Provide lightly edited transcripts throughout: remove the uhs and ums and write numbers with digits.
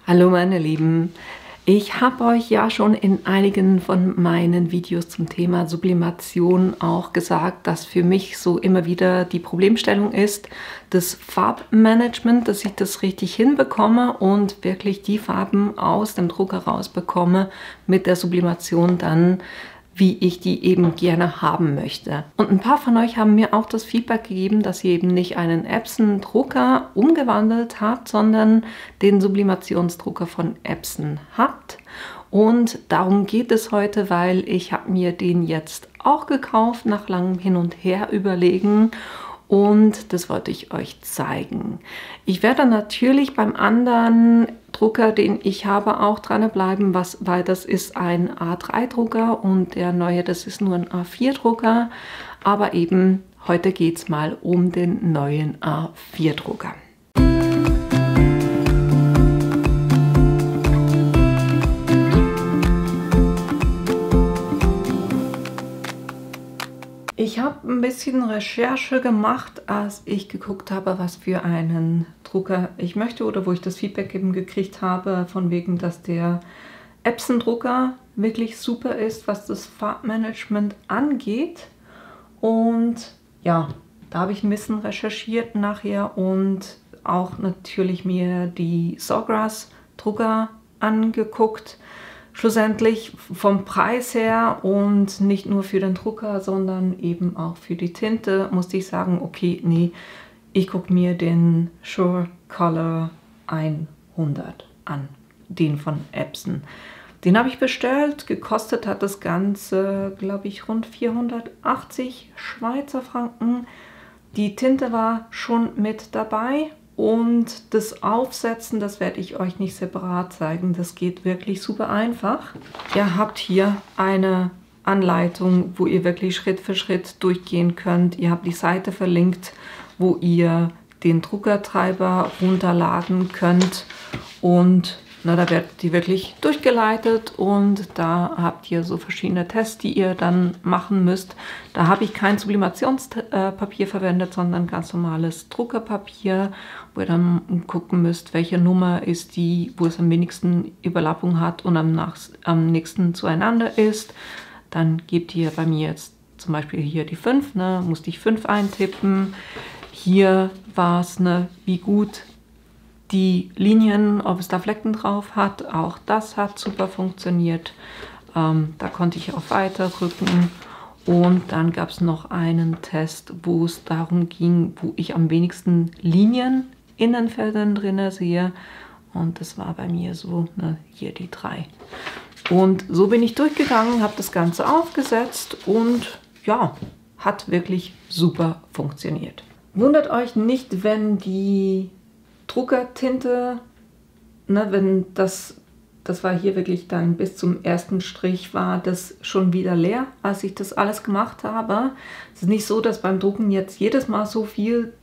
Hallo meine Lieben, ich habe euch ja schon in einigen von meinen Videos zum Thema Sublimation auch gesagt, dass für mich so immer wieder die Problemstellung ist, das Farbmanagement, dass ich das richtig hinbekomme und wirklich die Farben aus dem Drucker rausbekomme mit der Sublimation dann, wie ich die eben gerne haben möchte. Und ein paar von euch haben mir auch das Feedback gegeben, dass ihr eben nicht einen Epson-Drucker umgewandelt habt, sondern den Sublimationsdrucker von Epson habt. Und darum geht es heute, weil ich habe mir den jetzt auch gekauft, nach langem Hin und Her überlegen. Und das wollte ich euch zeigen. Ich werde natürlich beim anderen Drucker, den ich habe, auch dranbleiben, weil das ist ein A3-Drucker und der neue, das ist nur ein A4-Drucker. Aber eben heute geht es mal um den neuen A4-Drucker. Ich habe ein bisschen Recherche gemacht, als ich geguckt habe, was für einen Drucker ich möchte oder wo ich das Feedback eben gekriegt habe, von wegen, dass der Epson-Drucker wirklich super ist, was das Farbmanagement angeht. Und ja, da habe ich ein bisschen recherchiert nachher und auch natürlich mir die Sawgrass-Drucker angeguckt. Schlussendlich vom Preis her und nicht nur für den Drucker, sondern eben auch für die Tinte, musste ich sagen, okay, nee, ich gucke mir den SureColor 100 an, den von Epson. Den habe ich bestellt, gekostet hat das Ganze, glaube ich, rund 480 Schweizer Franken. Die Tinte war schon mit dabei. Und das Aufsetzen, das werde ich euch nicht separat zeigen. Das geht wirklich super einfach. Ihr habt hier eine Anleitung, wo ihr wirklich Schritt für Schritt durchgehen könnt. Ihr habt die Seite verlinkt, wo ihr den Druckertreiber runterladen könnt. Und na, da wird die wirklich durchgeleitet und da habt ihr so verschiedene Tests, die ihr dann machen müsst. Da habe ich kein Sublimationspapier verwendet, sondern ganz normales Druckerpapier, wo ihr dann gucken müsst, welche Nummer ist die, wo es am wenigsten Überlappung hat und am nächsten zueinander ist. Dann gebt ihr bei mir jetzt zum Beispiel hier die 5, ne, musste ich 5 eintippen. Hier war es, ne, wie gut die Linien, ob es da Flecken drauf hat, auch das hat super funktioniert. Da konnte ich auf Weiter drücken. Und dann gab es noch einen Test, wo es darum ging, wo ich am wenigsten Linien in den Feldern drin sehe. Und das war bei mir so, ne, hier die 3. Und so bin ich durchgegangen, habe das Ganze aufgesetzt und ja, hat wirklich super funktioniert. Wundert euch nicht, wenn die Druckertinte, ne, wenn das war hier wirklich dann bis zum ersten Strich war das schon wieder leer, als ich das alles gemacht habe. Es ist nicht so, dass beim Drucken jetzt jedes Mal so viel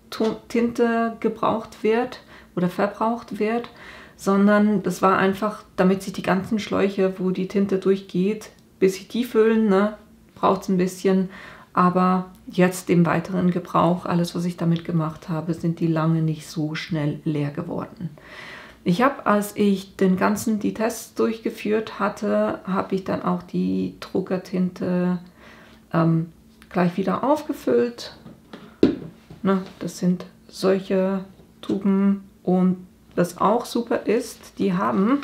Tinte gebraucht wird oder verbraucht wird, sondern das war einfach, damit sich die ganzen Schläuche, wo die Tinte durchgeht, bis sie die füllen, ne, braucht es ein bisschen. Aber jetzt im weiteren Gebrauch, alles was ich damit gemacht habe, sind die lange nicht so schnell leer geworden. Ich habe, als ich die Tests durchgeführt hatte, habe ich dann auch die Druckertinte gleich wieder aufgefüllt. Na, das sind solche Tuben und was auch super ist, die haben...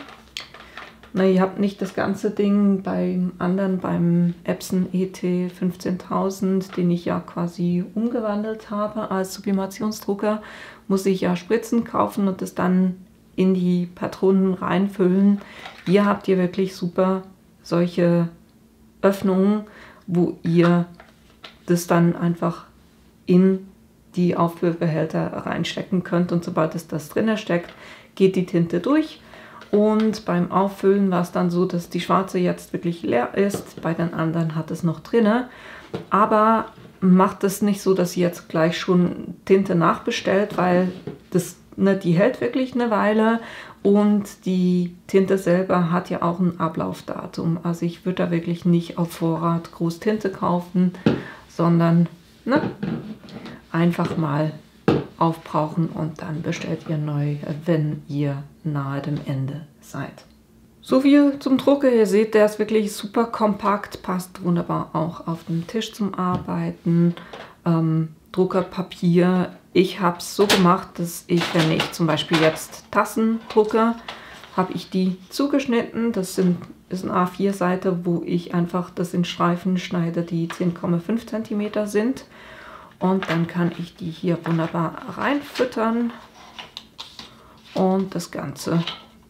Na, ihr habt nicht das ganze Ding beim anderen, beim Epson ET 15000, den ich ja quasi umgewandelt habe als Sublimationsdrucker, muss ich ja Spritzen kaufen und das dann in die Patronen reinfüllen. Hier habt ihr wirklich super solche Öffnungen, wo ihr das dann einfach in die Auffüllbehälter reinstecken könnt und sobald es das drin steckt, geht die Tinte durch. Und beim Auffüllen war es dann so, dass die schwarze jetzt wirklich leer ist. Bei den anderen hat es noch drin. Aber macht es nicht so, dass ihr jetzt gleich schon Tinte nachbestellt, weil das, ne, die hält wirklich eine Weile. Und die Tinte selber hat ja auch ein Ablaufdatum. Also ich würde da wirklich nicht auf Vorrat groß Tinte kaufen, sondern ne, einfach mal aufbrauchen und dann bestellt ihr neu, wenn ihr nahe dem Ende seid. So viel zum Drucker. Ihr seht, der ist wirklich super kompakt, passt wunderbar auch auf den Tisch zum Arbeiten. Druckerpapier. Ich habe es so gemacht, dass ich, wenn ich zum Beispiel jetzt Tassen drucke, habe ich die zugeschnitten. Das ist eine A4-Seite, wo ich einfach das in Streifen schneide, die 10,5 cm sind. Und dann kann ich die hier wunderbar reinfüttern und das Ganze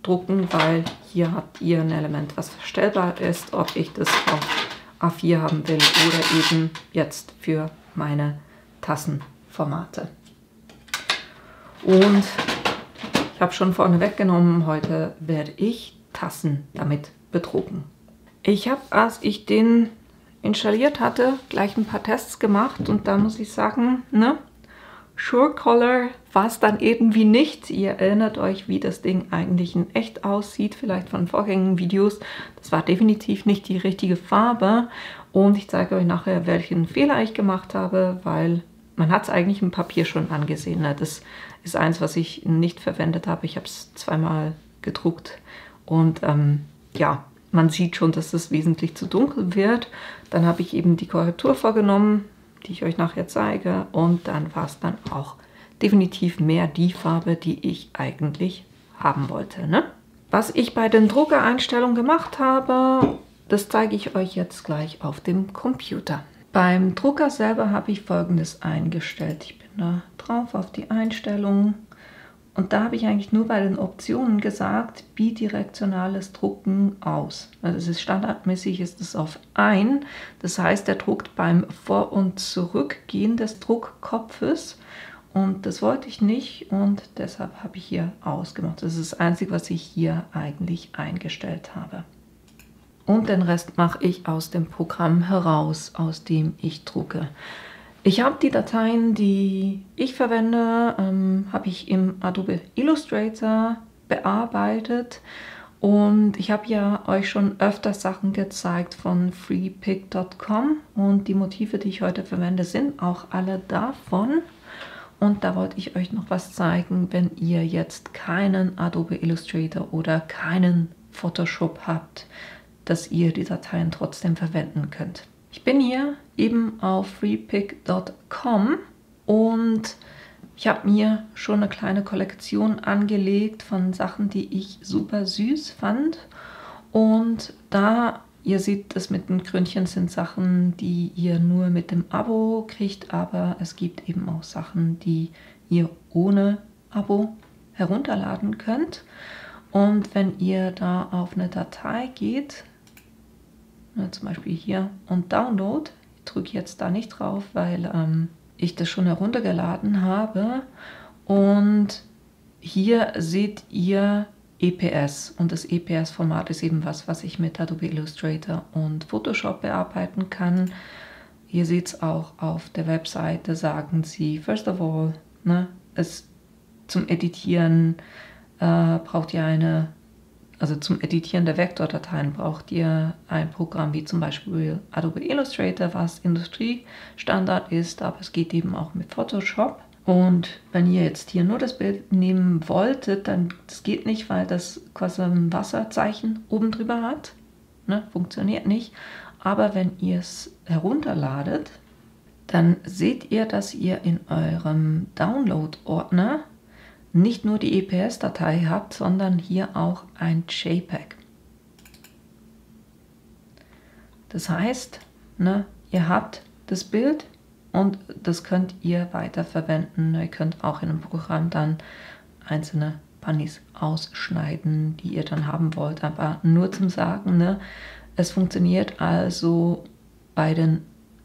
drucken, weil hier habt ihr ein Element, was verstellbar ist, ob ich das auf A4 haben will oder eben jetzt für meine Tassenformate. Und ich habe schon vorne weggenommen, heute werde ich Tassen damit bedrucken. Ich habe, als ich den installiert hatte, gleich ein paar Tests gemacht und da muss ich sagen, ne, SureColor war es dann irgendwie nicht. Ihr erinnert euch, wie das Ding eigentlich in echt aussieht, vielleicht von vorherigen Videos. Das war definitiv nicht die richtige Farbe und ich zeige euch nachher, welchen Fehler ich gemacht habe, weil man hat es eigentlich im Papier schon angesehen. Ne? Das ist eins, was ich nicht verwendet habe. Ich habe es zweimal gedruckt und ja, man sieht schon, dass es wesentlich zu dunkel wird. Dann habe ich eben die Korrektur vorgenommen, die ich euch nachher zeige. Und dann war es dann auch definitiv mehr die Farbe, die ich eigentlich haben wollte. Ne? Was ich bei den Druckereinstellungen gemacht habe, das zeige ich euch jetzt gleich auf dem Computer. Beim Drucker selber habe ich Folgendes eingestellt. Ich bin da drauf auf die Einstellungen. Und da habe ich eigentlich nur bei den Optionen gesagt, bidirektionales Drucken aus. Also es ist standardmäßig, ist es auf ein. Das heißt, er druckt beim Vor- und Zurückgehen des Druckkopfes. Und das wollte ich nicht und deshalb habe ich hier ausgemacht. Das ist das Einzige, was ich hier eigentlich eingestellt habe. Und den Rest mache ich aus dem Programm heraus, aus dem ich drucke. Ich habe die Dateien, die ich verwende, habe ich im Adobe Illustrator bearbeitet und ich habe ja euch schon öfter Sachen gezeigt von freepik.com und die Motive, die ich heute verwende, sind auch alle davon. Und da wollte ich euch noch was zeigen, wenn ihr jetzt keinen Adobe Illustrator oder keinen Photoshop habt, dass ihr die Dateien trotzdem verwenden könnt. Ich bin hier eben auf freepik.com und ich habe mir schon eine kleine Kollektion angelegt von Sachen, die ich super süß fand. Und da, ihr seht, das mit den Krönchen sind Sachen, die ihr nur mit dem Abo kriegt, aber es gibt eben auch Sachen, die ihr ohne Abo herunterladen könnt. Und wenn ihr da auf eine Datei geht, zum Beispiel hier und Download, ich drücke jetzt da nicht drauf, weil ich das schon heruntergeladen habe und hier seht ihr EPS und das EPS-Format ist eben was ich mit Adobe Illustrator und Photoshop bearbeiten kann. Ihr seht es auch auf der Webseite, sagen sie, first of all, ne, zum Editieren braucht ihr also zum Editieren der Vektordateien braucht ihr ein Programm wie zum Beispiel Adobe Illustrator, was Industriestandard ist, aber es geht eben auch mit Photoshop. Und wenn ihr jetzt hier nur das Bild nehmen wolltet, dann das geht nicht, weil das quasi ein Wasserzeichen oben drüber hat. Ne? Funktioniert nicht. Aber wenn ihr es herunterladet, dann seht ihr, dass ihr in eurem Download-Ordner nicht nur die EPS-Datei habt, sondern hier auch ein JPEG. Das heißt, ne, ihr habt das Bild und das könnt ihr weiter verwenden. Ihr könnt auch in einem Programm dann einzelne Bunnies ausschneiden, die ihr dann haben wollt. Aber nur zum Sagen, ne, es funktioniert also bei den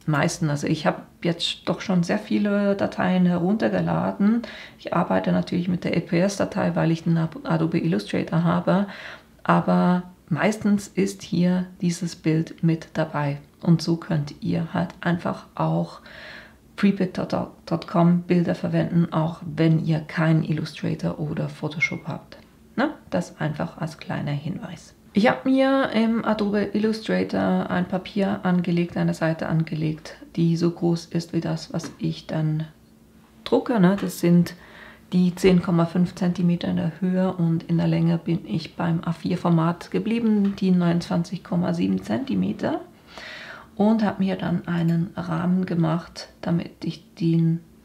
meisten. Also ich habe jetzt doch schon sehr viele Dateien heruntergeladen. Ich arbeite natürlich mit der EPS-Datei, weil ich den Adobe Illustrator habe, aber meistens ist hier dieses Bild mit dabei. Und so könnt ihr halt einfach auch freepik.com Bilder verwenden, auch wenn ihr keinen Illustrator oder Photoshop habt. Ne? Das einfach als kleiner Hinweis. Ich habe mir im Adobe Illustrator ein Papier angelegt, eine Seite angelegt, die so groß ist wie das, was ich dann drucke. Ne? Das sind die 10,5 cm in der Höhe und in der Länge bin ich beim A4-Format geblieben, die 29,7 cm. Und habe mir dann einen Rahmen gemacht, damit ich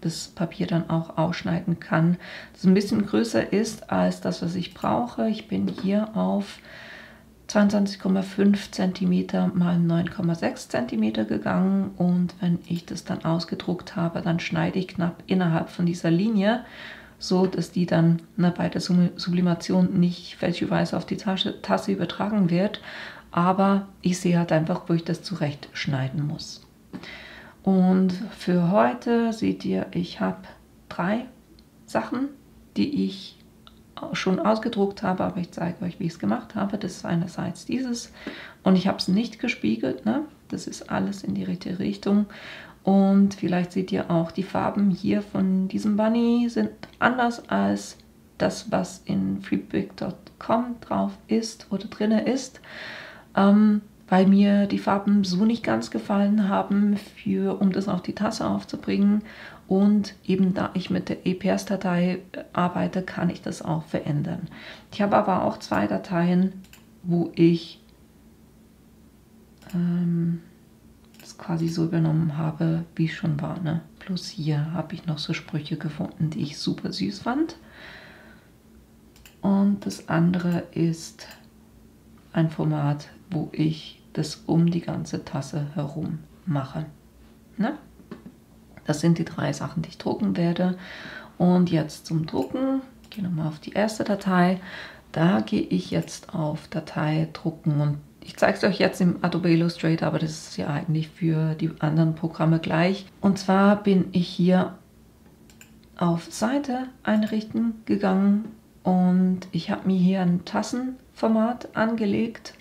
das Papier dann auch ausschneiden kann, das ein bisschen größer ist als das, was ich brauche. Ich bin hier auf 22,5 cm mal 9,6 cm gegangen und wenn ich das dann ausgedruckt habe, dann schneide ich knapp innerhalb von dieser Linie, so dass die dann bei der Sublimation nicht fälschlicherweise auf die Tasse übertragen wird, aber ich sehe halt einfach, wo ich das zurecht schneiden muss. Und für heute seht ihr, ich habe 3 Sachen, die ich schon ausgedruckt habe, aber ich zeige euch, wie ich es gemacht habe. Das ist einerseits dieses und ich habe es nicht gespiegelt, ne? Das ist alles in die richtige Richtung. Und vielleicht seht ihr auch, die Farben hier von diesem Bunny sind anders als das, was in Freepik.com drauf ist oder drin ist, weil mir die Farben so nicht ganz gefallen haben, um das auf die Tasse aufzubringen. Und eben da ich mit der EPS-Datei arbeite, kann ich das auch verändern. Ich habe aber auch 2 Dateien, wo ich das quasi so übernommen habe, wie es schon war, ne? Plus hier habe ich noch so Sprüche gefunden, die ich super süß fand. Und das andere ist ein Format, wo ich das um die ganze Tasse herum mache. Ne? Das sind die 3 Sachen, die ich drucken werde. Und jetzt zum Drucken. Ich gehe nochmal auf die erste Datei. Da gehe ich jetzt auf Datei drucken. Und ich zeige es euch jetzt im Adobe Illustrator, aber das ist ja eigentlich für die anderen Programme gleich. Und zwar bin ich hier auf Seite einrichten gegangen. Und ich habe mir hier ein Tassenformat angelegt.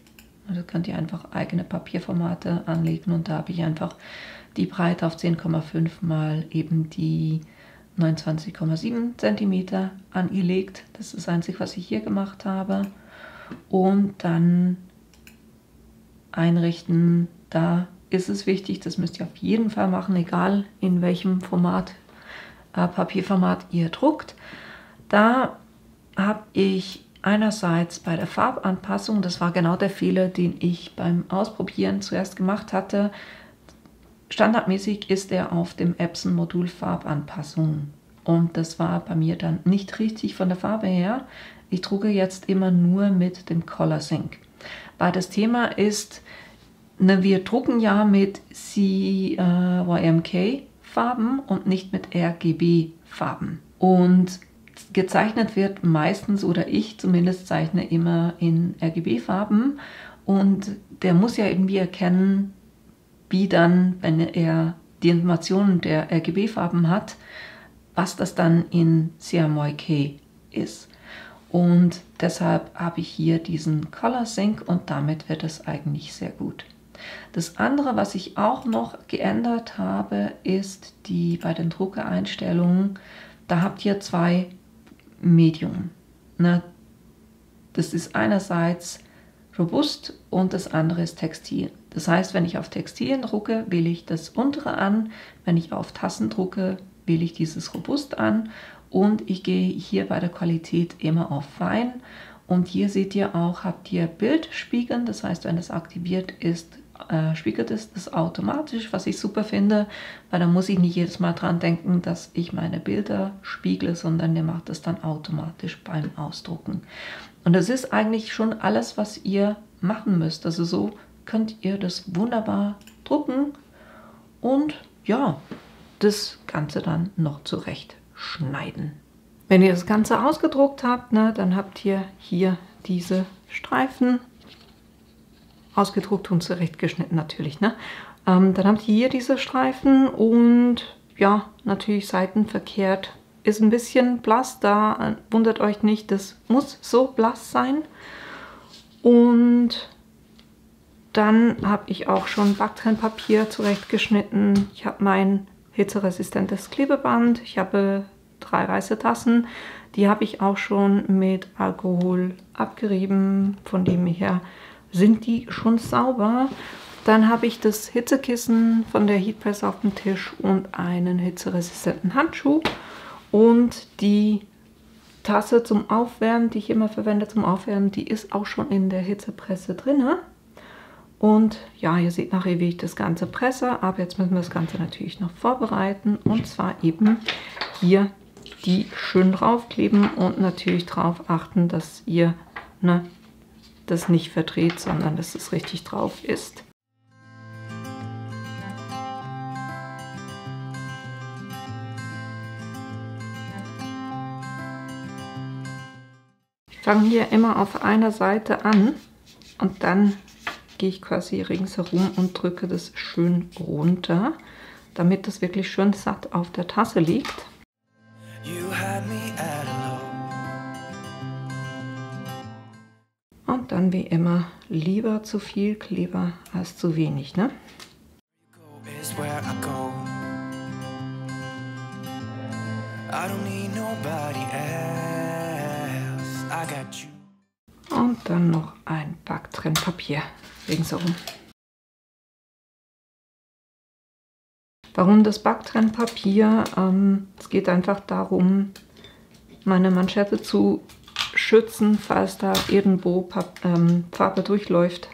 Also könnt ihr einfach eigene Papierformate anlegen und da habe ich einfach die Breite auf 10,5 mal eben die 29,7 cm angelegt. Das ist das Einzige, was ich hier gemacht habe. Und dann einrichten, da ist es wichtig, das müsst ihr auf jeden Fall machen, egal in welchem Format, Papierformat ihr druckt. Da habe ich einerseits bei der Farbanpassung, das war genau der Fehler, den ich beim Ausprobieren zuerst gemacht hatte. Standardmäßig ist er auf dem Epson-Modul Farbanpassung und das war bei mir dann nicht richtig von der Farbe her. Ich drucke jetzt immer nur mit dem Color Sync. Weil das Thema ist, ne, wir drucken ja mit CYMK-Farben und nicht mit RGB-Farben. Und gezeichnet wird meistens, oder ich zumindest zeichne immer in RGB-Farben und der muss ja irgendwie erkennen, wie dann, wenn er die Informationen der RGB-Farben hat, was das dann in CMYK ist. Und deshalb habe ich hier diesen Color Sync und damit wird es eigentlich sehr gut. Das andere, was ich auch noch geändert habe, ist bei den Druckereinstellungen, da habt ihr 2 Medium. Ne? Das ist einerseits robust und das andere ist Textil. Das heißt, wenn ich auf Textilien drucke, wähle ich das untere an. Wenn ich auf Tassen drucke, wähle ich dieses robust an. Und ich gehe hier bei der Qualität immer auf fein. Und hier seht ihr auch, habt ihr Bildspiegeln. Das heißt, wenn das aktiviert ist, spiegelt es das automatisch, was ich super finde, weil dann muss ich nicht jedes Mal dran denken, dass ich meine Bilder spiegle, sondern der macht das dann automatisch beim Ausdrucken. Und das ist eigentlich schon alles, was ihr machen müsst. Also so könnt ihr das wunderbar drucken und ja, das Ganze dann noch zurecht schneiden. Wenn ihr das Ganze ausgedruckt habt, ne, dann habt ihr hier diese Streifen. Ausgedruckt und zurechtgeschnitten natürlich. Ne? Dann habt ihr hier diese Streifen und ja, natürlich seitenverkehrt. Ist ein bisschen blass, da wundert euch nicht, das muss so blass sein. Und dann habe ich auch schon Backtrennpapier zurechtgeschnitten. Ich habe mein hitzeresistentes Klebeband. Ich habe 3 weiße Tassen. Die habe ich auch schon mit Alkohol abgerieben, von dem her sind die schon sauber. Dann habe ich das Hitzekissen von der Heatpress auf dem Tisch und einen hitzeresistenten Handschuh. Und die Tasse zum Aufwärmen, die ich immer verwende zum Aufwärmen, die ist auch schon in der Hitzepresse drin. Und ja, ihr seht nachher, wie ich das Ganze presse. Aber jetzt müssen wir das Ganze natürlich noch vorbereiten. Und zwar eben hier die schön draufkleben und natürlich darauf achten, dass ihr das nicht verdreht, sondern dass es richtig drauf ist. Ich fange hier immer auf einer Seite an und dann gehe ich quasi ringsherum und drücke das schön runter, damit das wirklich schön satt auf der Tasse liegt. Und dann wie immer lieber zu viel Kleber als zu wenig, ne? Und dann noch ein Backtrennpapier ringsherum. Warum das Backtrennpapier? Es geht einfach darum, meine Manschette zu schützen, falls da irgendwo Farbe durchläuft,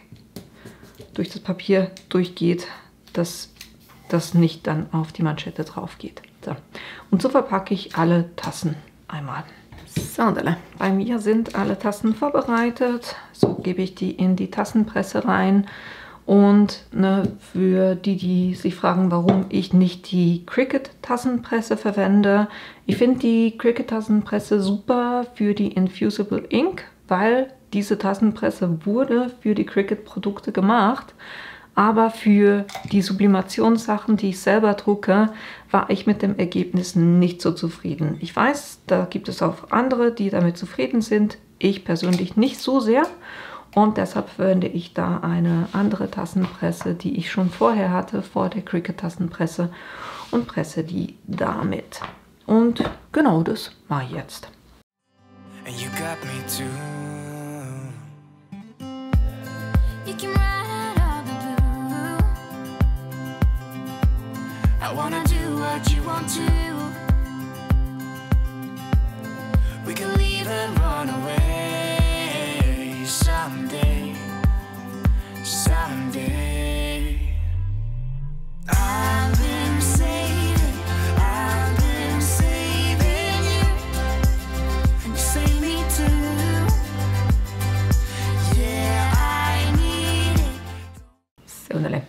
durch das Papier durchgeht, dass das nicht dann auf die Manschette drauf geht. So. Und so verpacke ich alle Tassen einmal. So, bei mir sind alle Tassen vorbereitet. So gebe ich die in die Tassenpresse rein. Und für die sich fragen, warum ich nicht die Cricut-Tassenpresse verwende. Ich finde die Cricut-Tassenpresse super für die Infusible Ink, weil diese Tassenpresse wurde für die Cricut-Produkte gemacht. Aber für die Sublimationssachen, die ich selber drucke, war ich mit dem Ergebnis nicht so zufrieden. Ich weiß, da gibt es auch andere, die damit zufrieden sind. Ich persönlich nicht so sehr. Und deshalb verwende ich da eine andere Tassenpresse, die ich schon vorher hatte, vor der Cricut-Tassenpresse, und presse die damit. Und genau das mache ich jetzt.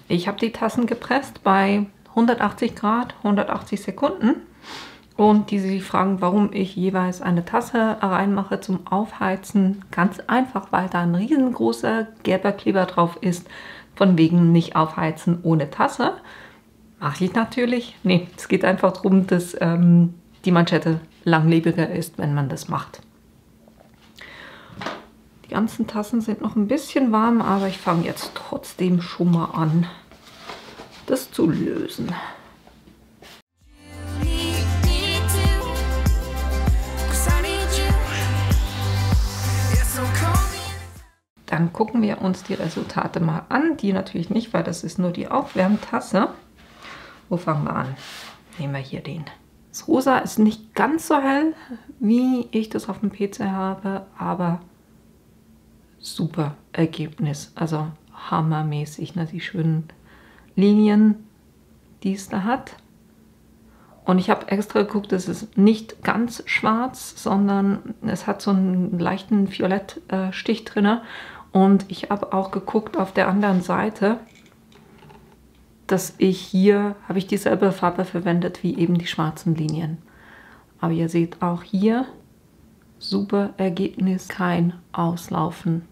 Ich habe die Tassen gepresst bei 180 Grad, 180 Sekunden. Und die sich fragen, warum ich jeweils eine Tasse reinmache zum Aufheizen. Ganz einfach, weil da ein riesengroßer gelber Kleber drauf ist. Von wegen nicht aufheizen ohne Tasse. Mache ich natürlich. Nee, es geht einfach darum, dass die Manschette langlebiger ist, wenn man das macht. Die ganzen Tassen sind noch ein bisschen warm, aber ich fange jetzt trotzdem schon mal an, das zu lösen. Dann gucken wir uns die Resultate mal an. Die natürlich nicht, weil das ist nur die Aufwärmtasse. Wo fangen wir an? Nehmen wir hier den. Das Rosa ist nicht ganz so hell, wie ich das auf dem PC habe, aber super Ergebnis. Also hammermäßig, ne? Die schönen Linien, die es da hat. Und ich habe extra geguckt, es ist nicht ganz schwarz, sondern es hat so einen leichten Violettstich drin. Und ich habe auch geguckt auf der anderen Seite, dass habe ich dieselbe Farbe verwendet wie eben die schwarzen Linien. Aber ihr seht auch hier, super Ergebnis, kein Auslaufen.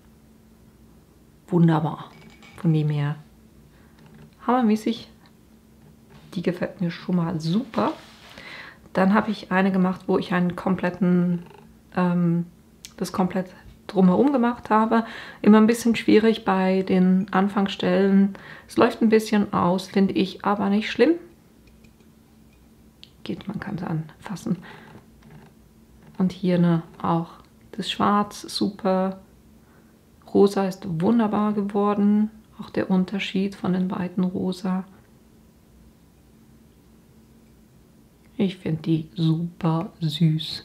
Wunderbar. Von dem her hammermäßig. Die gefällt mir schon mal super. Dann habe ich eine gemacht, wo ich einen kompletten, das komplett drumherum gemacht habe. Immer ein bisschen schwierig bei den Anfangsstellen. Es läuft ein bisschen aus, finde ich, aber nicht schlimm. Geht, man kann es anfassen. Und hier auch das Schwarz, super. Rosa ist wunderbar geworden. Auch der Unterschied von den beiden Rosa. Ich finde die super süß.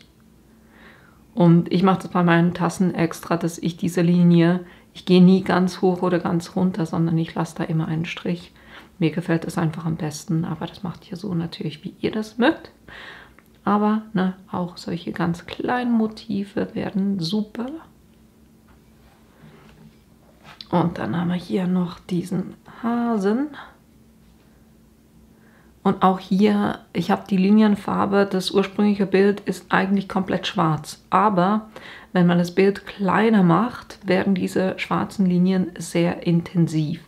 Und ich mache das bei meinen Tassen extra, dass ich diese Linie, ich gehe nie ganz hoch oder ganz runter, sondern ich lasse da immer einen Strich. Mir gefällt es einfach am besten, aber das macht ihr so natürlich, wie ihr das mögt. Aber ne, auch solche ganz kleinen Motive werden super. Und dann haben wir hier noch diesen Hasen. Und auch hier, ich habe die Linienfarbe, das ursprüngliche Bild ist eigentlich komplett schwarz. Aber wenn man das Bild kleiner macht, werden diese schwarzen Linien sehr intensiv.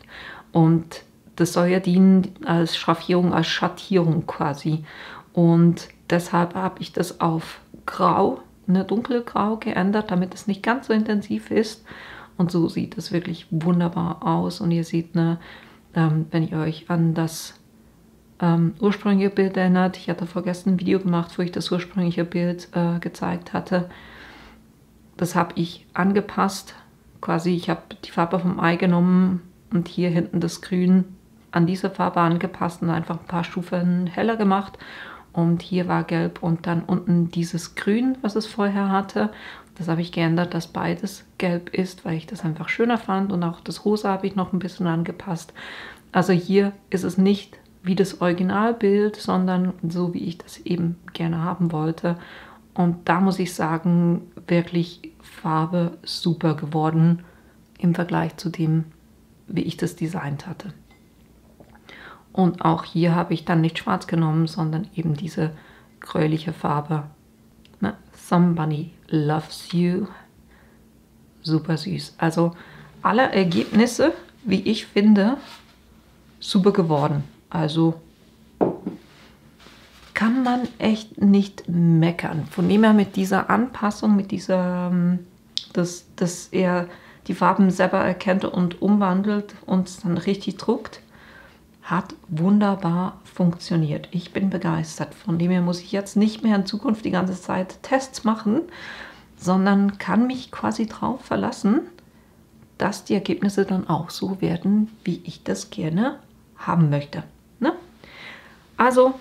Und das soll ja dienen als Schraffierung, als Schattierung quasi. Und deshalb habe ich das auf Grau, eine dunkelgrau geändert, damit es nicht ganz so intensiv ist. Und so sieht es wirklich wunderbar aus. Und ihr seht, wenn ihr euch an das ursprüngliche Bild erinnert, ich hatte vorgestern ein Video gemacht, wo ich das ursprüngliche Bild gezeigt hatte. Das habe ich angepasst. Quasi, ich habe die Farbe vom Ei genommen und hier hinten das Grün an diese Farbe angepasst und einfach ein paar Stufen heller gemacht. Und hier war gelb und dann unten dieses Grün, was es vorher hatte. Das habe ich geändert, dass beides gelb ist, weil ich das einfach schöner fand. Und auch das Rosa habe ich noch ein bisschen angepasst. Also hier ist es nicht wie das Originalbild, sondern so, wie ich das eben gerne haben wollte. Und da muss ich sagen, wirklich Farbe super geworden im Vergleich zu dem, wie ich das designt hatte. Und auch hier habe ich dann nicht schwarz genommen, sondern eben diese gräuliche Farbe. Ne? Somebody Loves You. Super süß. Also alle Ergebnisse, wie ich finde, super geworden. Also kann man echt nicht meckern. Von dem her mit dieser Anpassung, mit dieser, dass er die Farben selber erkennt und umwandelt und dann richtig druckt, hat wunderbar funktioniert. Ich bin begeistert. Von dem her muss ich jetzt nicht mehr in Zukunft die ganze Zeit Tests machen, sondern kann mich quasi drauf verlassen, dass die Ergebnisse dann auch so werden, wie ich das gerne haben möchte. Ne? Also,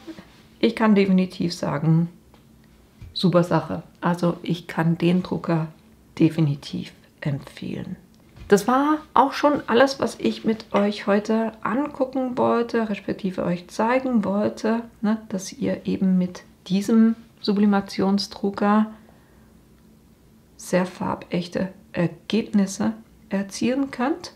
ich kann definitiv sagen, super Sache. Also, ich kann den Drucker definitiv empfehlen. Das war auch schon alles, was ich mit euch heute angucken wollte, respektive euch zeigen wollte, ne? Dass ihr eben mit diesem Sublimationsdrucker sehr farbechte Ergebnisse erzielen könnt.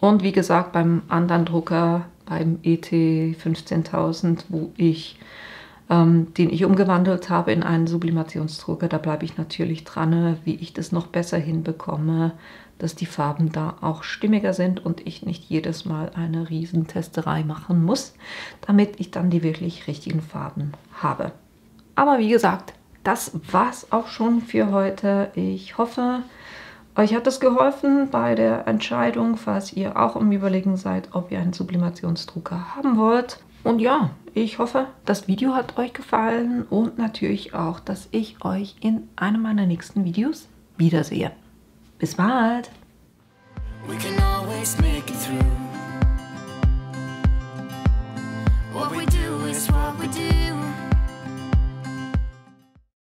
Und wie gesagt, beim anderen Drucker, beim ET 15000, den ich umgewandelt habe in einen Sublimationsdrucker, da bleibe ich natürlich dran, wie ich das noch besser hinbekomme, dass die Farben da auch stimmiger sind und ich nicht jedes Mal eine Riesentesterei machen muss, damit ich dann die wirklich richtigen Farben habe. Aber wie gesagt, das war's auch schon für heute. Ich hoffe, euch hat es geholfen bei der Entscheidung, falls ihr auch im Überlegen seid, ob ihr einen Sublimationsdrucker haben wollt. Und ja, ich hoffe, das Video hat euch gefallen und natürlich auch, dass ich euch in einem meiner nächsten Videos wiedersehe. Bis bald! We can always make it through.